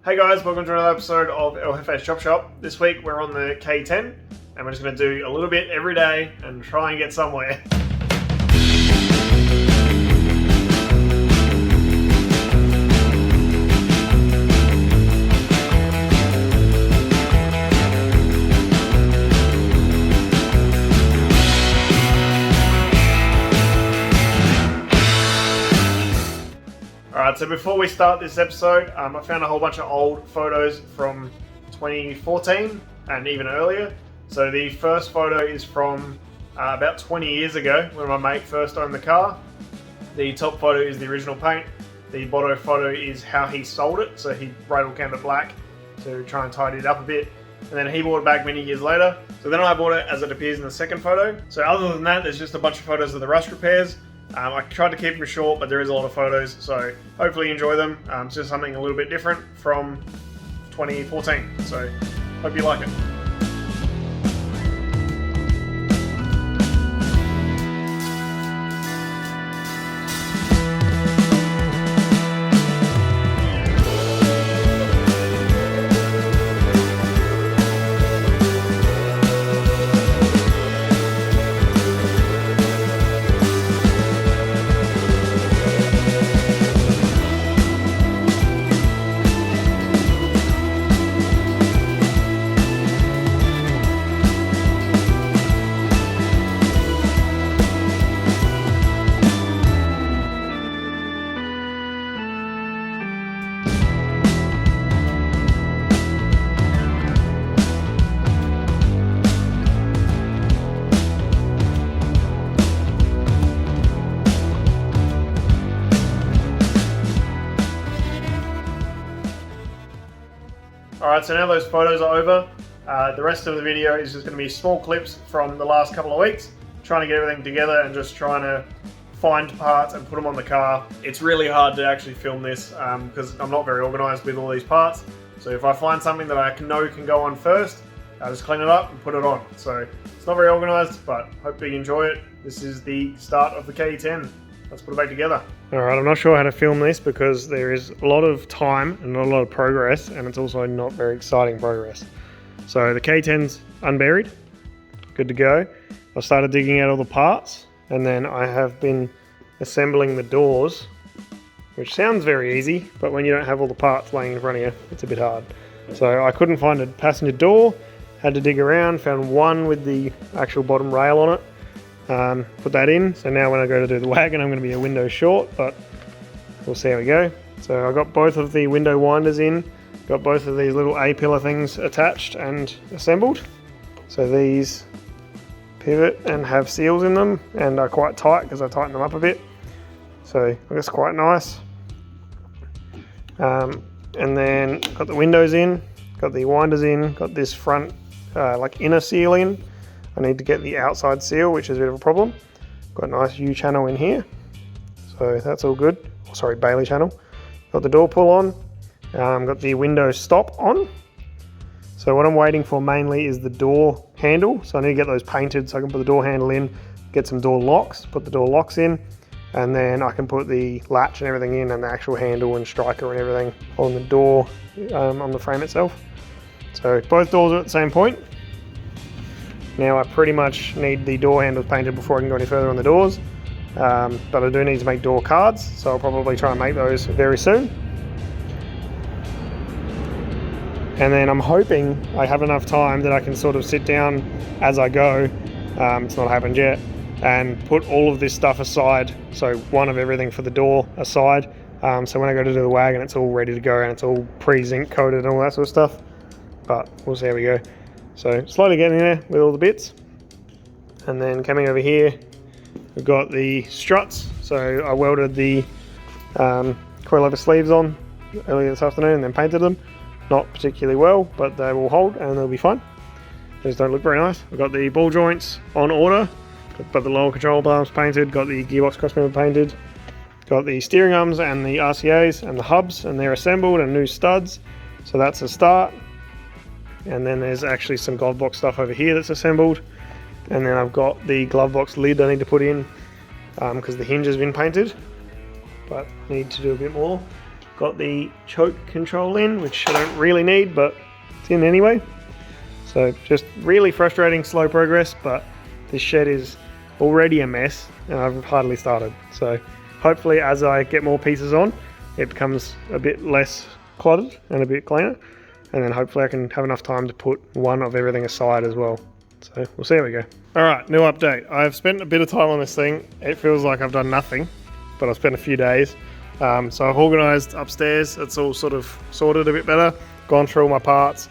Hey guys, welcome to another episode of El Jefe's Chop Shop. This week we're on the Ke10 and we're just going to do a little bit every day and try and get somewhere. Alright, so before we start this episode, I found a whole bunch of old photos from 2014 and even earlier. So the first photo is from about 20 years ago when my mate first owned the car. The top photo is the original paint. The bottom photo is how he sold it. So he radle canned it black to try and tidy it up a bit. And then he bought it back many years later. So then I bought it as it appears in the second photo. So other than that, there's just a bunch of photos of the rust repairs. I tried to keep them short, but there is a lot of photos, so hopefully you enjoy them. It's just something a little bit different from 2014, so hope you like it. Alright, so now those photos are over. The rest of the video is just going to be small clips from the last couple of weeks, trying to get everything together and just trying to find parts and put them on the car. It's really hard to actually film this because I'm not very organised with all these parts. So if I find something that I know can go on first, I'll just clean it up and put it on. So it's not very organised, but hopefully you enjoy it. This is the start of the Ke10. Let's put it back together. Alright, I'm not sure how to film this because there is a lot of time and not a lot of progress, and it's also not very exciting progress. So the Ke10's unburied, good to go. I've started digging out all the parts, and then I have been assembling the doors, which sounds very easy, but when you don't have all the parts laying in front of you, it's a bit hard. So I couldn't find a passenger door, had to dig around, found one with the actual bottom rail on it. Put that in, so now when I go to do the wagon I'm going to be a window short, but we'll see how we go. So I got both of the window winders in, got both of these little A-pillar things attached and assembled. So these pivot and have seals in them and are quite tight because I tightened them up a bit. So that's quite nice. And then got the windows in, got the winders in, got this front like inner seal in. I need to get the outside seal, which is a bit of a problem. Got a nice U-channel in here, so that's all good. Oh, sorry, Bailey channel. Got the door pull on, got the window stop on. So what I'm waiting for mainly is the door handle. So I need to get those painted so I can put the door handle in, get some door locks, put the door locks in, and then I can put the latch and everything in and the actual handle and striker and everything on the door, on the frame itself. So both doors are at the same point. Now I pretty much need the door handles painted before I can go any further on the doors, but I do need to make door cards, so I'll probably try and make those very soon. And then I'm hoping I have enough time that I can sort of sit down as I go, it's not happened yet, and put all of this stuff aside, so one of everything for the door aside, so when I go to do the wagon it's all ready to go and it's all pre-zinc coated and all that sort of stuff, but we'll see how we go. So slowly getting there with all the bits. And then coming over here, we've got the struts. So I welded the coilover sleeves on earlier this afternoon and then painted them. Not particularly well, but they will hold and they'll be fine. These don't look very nice. I've got the ball joints on order, got the lower control arms painted, got the gearbox crossmember painted, got the steering arms and the RCAs and the hubs, and they're assembled and new studs. So that's a start. And then there's actually some glove box stuff over here that's assembled, and then I've got the glove box lid I need to put in because the hinge has been painted, but I need to do a bit more. Got the choke control in, which I don't really need, but it's in anyway. So just really frustrating, slow progress, but this shed is already a mess and I've hardly started. So hopefully as I get more pieces on, it becomes a bit less cluttered and a bit cleaner. And then hopefully I can have enough time to put one of everything aside as well. So we'll see how we go. All right, new update. I've spent a bit of time on this thing. It feels like I've done nothing, but I've spent a few days. So I've organized upstairs. It's all sort of sorted a bit better. Gone through all my parts,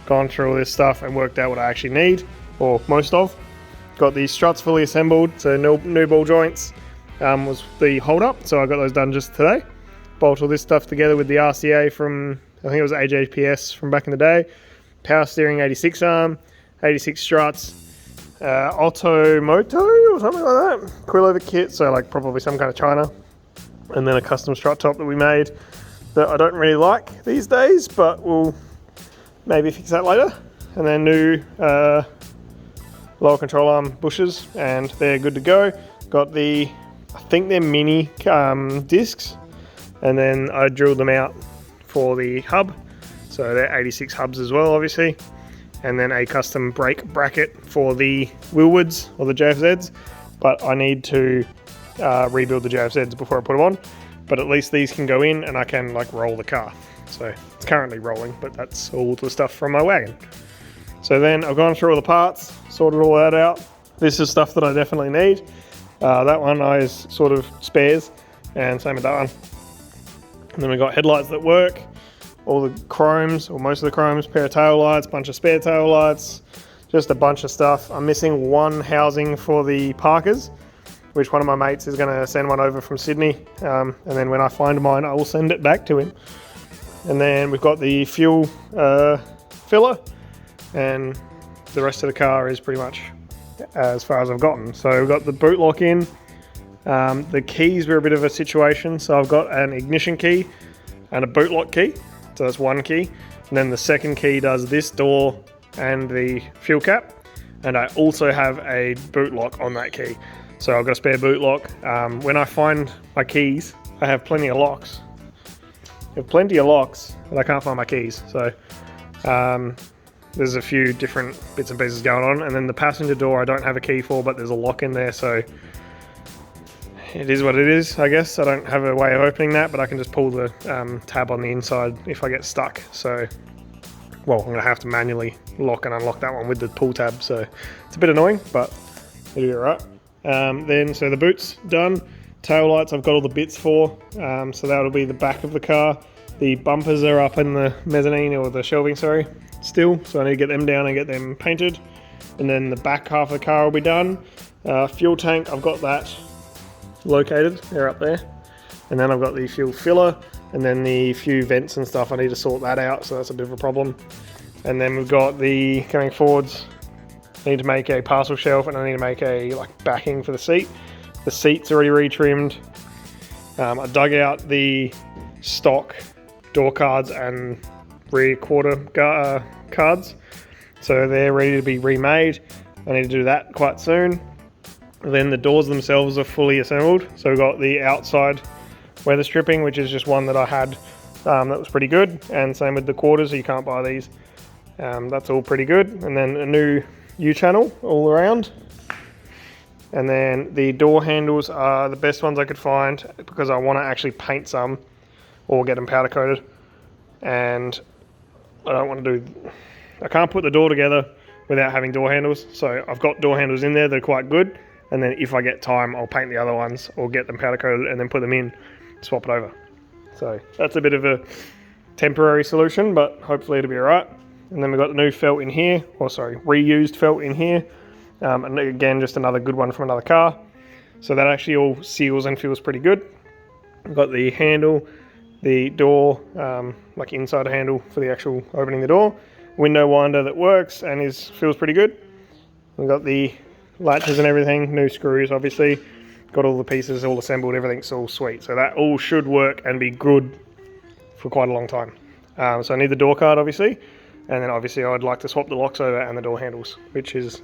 gone through all this stuff and worked out what I actually need, or most of. Got these struts fully assembled, so new ball joints was the hold up. So I got those done just today. Bolt all this stuff together with the RCA from, I think it was AJPS from back in the day. Power steering 86 arm, 86 struts, Automoto or something like that. Coilover kit, so like probably some kind of China. And then a custom strut top that we made that I don't really like these days, but we'll maybe fix that later. And then new lower control arm bushes, and they're good to go. Got the, I think they're mini discs, and then I drilled them out for the hub. So they're 86 hubs as well, obviously. And then a custom brake bracket for the wheelwoods or the JFZs, but I need to rebuild the JFZs before I put them on. But at least these can go in and I can like roll the car. So it's currently rolling, but that's all the stuff from my wagon. So then I've gone through all the parts, sorted all that out. This is stuff that I definitely need. That one is sort of spares, and same with that one. And then we've got headlights that work, all the chromes, or most of the chromes, pair of tail lights, bunch of spare tail lights, just a bunch of stuff. I'm missing one housing for the Parkers, which one of my mates is going to send one over from Sydney. And then when I find mine, I will send it back to him. And then we've got the fuel filler, and the rest of the car is pretty much as far as I've gotten. So we've got the boot lock in. The keys were a bit of a situation. So I've got an ignition key and a boot lock key. So that's one key. And then the second key does this door and the fuel cap. And I also have a boot lock on that key. So I've got a spare boot lock. When I find my keys, I have plenty of locks. I have plenty of locks, but I can't find my keys. So there's a few different bits and pieces going on. And then the passenger door I don't have a key for, but there's a lock in there. So it is what it is, I guess. I don't have a way of opening that, but I can just pull the tab on the inside if I get stuck. So, well, I'm going to have to manually lock and unlock that one with the pull tab. So it's a bit annoying, but it'll be all right. Then, so the boot's done. Tail lights I've got all the bits for. So that'll be the back of the car. The bumpers are up in the mezzanine, or the shelving, sorry, still. So I need to get them down and get them painted. And then the back half of the car will be done. Fuel tank, I've got that located, they're up there. And then I've got the fuel filler, and then the few vents and stuff, I need to sort that out, so that's a bit of a problem. And then we've got the coming forwards, I need to make a parcel shelf, and I need to make a like backing for the seat. The seat's already retrimmed. I dug out the stock door cards and rear quarter cards, so they're ready to be remade. I need to do that quite soon. And then the doors themselves are fully assembled. So we've got the outside weather stripping, which is just one that I had that was pretty good. And same with the quarters, so you can't buy these. That's all pretty good. And then a new U-channel all around. And then the door handles are the best ones I could find, because I want to actually paint some or get them powder coated. And I don't want to do, I can't put the door together without having door handles. So I've got door handles in there, they're quite good. And then if I get time, I'll paint the other ones or get them powder coated and then put them in, swap it over. So that's a bit of a temporary solution, but hopefully it'll be all right. And then we've got the new felt in here, or sorry, reused felt in here. And again, just another good one from another car. So that actually all seals and feels pretty good. We've got the handle, the door, like inside handle for the actual opening the door. Window winder that works and feels pretty good. We've got the latches and everything, new screws obviously, got all the pieces all assembled, everything's all sweet. So that all should work and be good for quite a long time. So I need the door card obviously, and then obviously I'd like to swap the locks over and the door handles, which is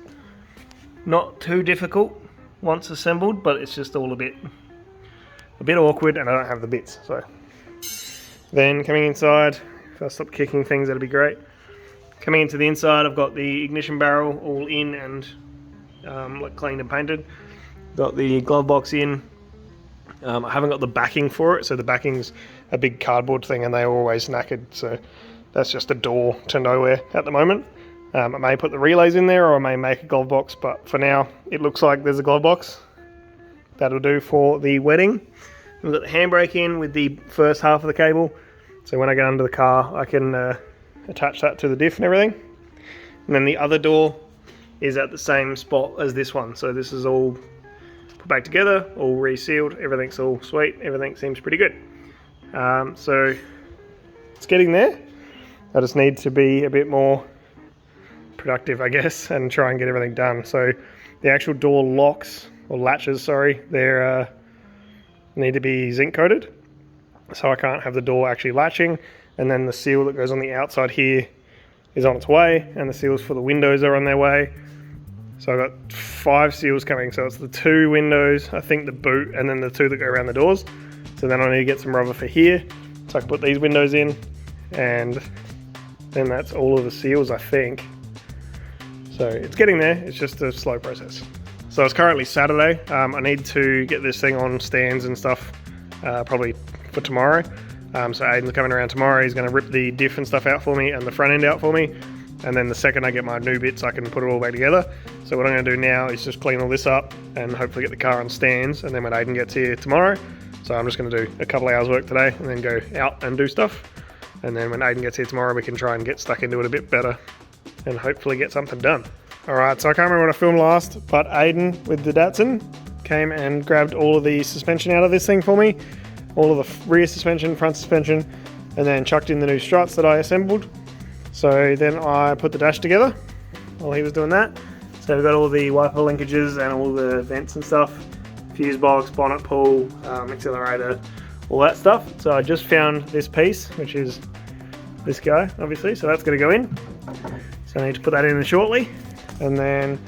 not too difficult once assembled, but it's just all a bit awkward and I don't have the bits. So Then coming inside, if I stop kicking things, that'd be great. Coming into the inside, I've got the ignition barrel all in and like cleaned and painted. Got the glove box in. I haven't got the backing for it, so the backing's a big cardboard thing and they're always knackered, so that's just a door to nowhere at the moment. I may put the relays in there, or I may make a glove box, but for now it looks like there's a glove box. That'll do for the wedding. We've got the handbrake in with the first half of the cable, so when I get under the car I can attach that to the diff and everything. And then the other door is at the same spot as this one, so this is all put back together, all resealed, everything's all sweet, everything seems pretty good. So it's getting there. I just need to be a bit more productive, I guess, and try and get everything done. So the actual door locks, or latches, sorry, they're need to be zinc coated, so I can't have the door actually latching. And then the seal that goes on the outside here is on its way, and the seals for the windows are on their way. So I've got 5 seals coming, so it's the 2 windows, I think the boot, and then the 2 that go around the doors. So then I need to get some rubber for here, so I can put these windows in, and then that's all of the seals, I think. So it's getting there, it's just a slow process. So it's currently Saturday. I need to get this thing on stands and stuff, probably for tomorrow. So Aiden's coming around tomorrow, he's going to rip the diff and stuff out for me and the front end out for me. And then the second I get my new bits, I can put it all back together. So what I'm going to do now is just clean all this up and hopefully get the car on stands. And then when Aiden gets here tomorrow, so I'm just going to do a couple hours work today and then go out and do stuff. And then when Aiden gets here tomorrow, we can try and get stuck into it a bit better and hopefully get something done. Alright, so I can't remember what I filmed last, but Aiden with the Datsun came and grabbed all of the suspension out of this thing for me. All of the rear suspension, front suspension, and then chucked in the new struts that I assembled. So then I put the dash together while he was doing that. So we've got all the wiper linkages and all the vents and stuff, fuse box, bonnet pull, accelerator, all that stuff. So I just found this piece, which is this guy, obviously, so that's going to go in. So I need to put that in shortly. And then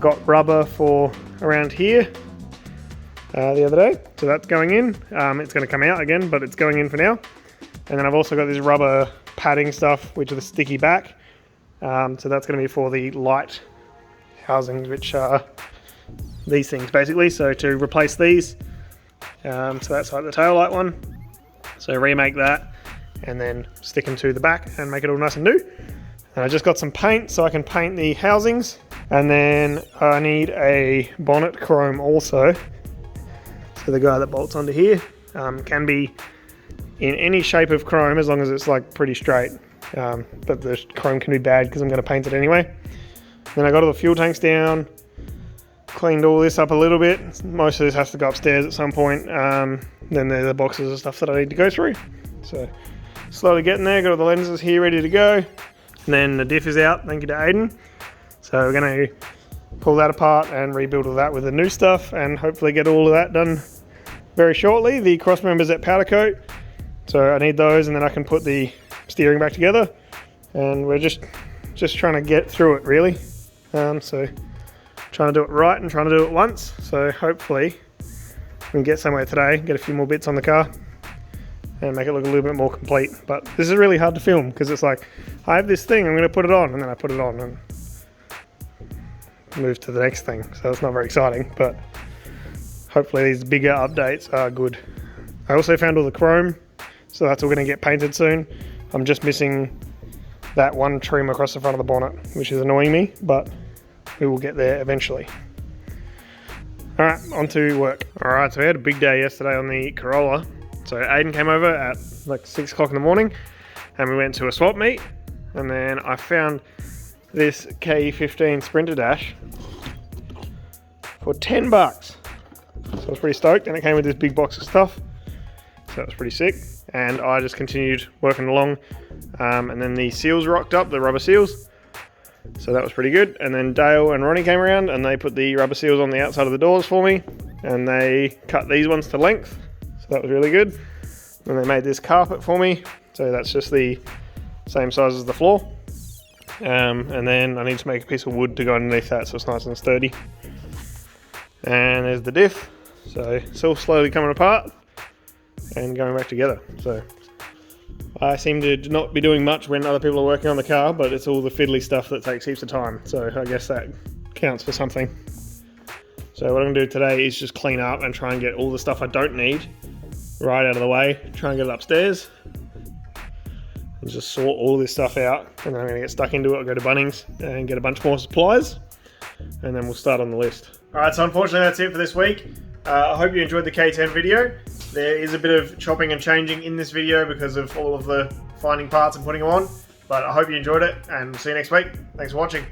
got rubber for around here the other day, so that's going in. It's going to come out again, but it's going in for now. And then I've also got this rubber padding stuff, which is the sticky back. So that's going to be for the light housings, which are these things basically. So to replace these, so that's like the tail light one. So remake that and then stick them to the back and make it all nice and new. And I just got some paint so I can paint the housings. And then I need a bonnet chrome also. So the guy that bolts onto here can be in any shape of chrome as long as it's like pretty straight. But the chrome can be bad because I'm going to paint it anyway. Then I got all the fuel tanks down, cleaned all this up a little bit. Most of this has to go upstairs at some point. Then there's the boxes and stuff that I need to go through. So slowly getting there, got all the lenses here ready to go. And then the diff is out, thank you to Aiden. So we're going to pull that apart and rebuild all that with the new stuff and hopefully get all of that done very shortly. The cross members at powder coat, so I need those, and then I can put the steering back together. And we're just trying to get through it really. So trying to do it right and trying to do it once. So hopefully we can get somewhere today, get a few more bits on the car and make it look a little bit more complete. But this is really hard to film because it's like, I have this thing, I'm going to put it on, and then I put it on and move to the next thing. So it's not very exciting, but hopefully these bigger updates are good. I also found all the chrome, so that's all going to get painted soon. I'm just missing that one trim across the front of the bonnet, which is annoying me, but we will get there eventually. Alright, on to work. Alright, so we had a big day yesterday on the Corolla. So Aiden came over at like 6 o'clock in the morning and we went to a swap meet, and then I found this Ke10 Sprinter dash for $10. So I was pretty stoked, and it came with this big box of stuff. So that was pretty sick. And I just continued working along. And then the seals rocked up, the rubber seals. So that was pretty good. And then Dale and Ronnie came around and they put the rubber seals on the outside of the doors for me. And they cut these ones to length. So that was really good. And they made this carpet for me. So that's just the same size as the floor. And then I need to make a piece of wood to go underneath that so it's nice and sturdy. And there's the diff. So it's all slowly coming apart and going back together. So I seem to not be doing much when other people are working on the car, but it's all the fiddly stuff that takes heaps of time, so I guess that counts for something. So what I'm going to do today is just clean up and try and get all the stuff I don't need right out of the way, try and get it upstairs, and just sort all this stuff out, and then I'm going to get stuck into it. I'll go to Bunnings and get a bunch more supplies, and then we'll start on the list. Alright, so unfortunately that's it for this week. I hope you enjoyed the Ke10 video. There is a bit of chopping and changing in this video because of all of the finding parts and putting them on, but I hope you enjoyed it, and see you next week. Thanks for watching.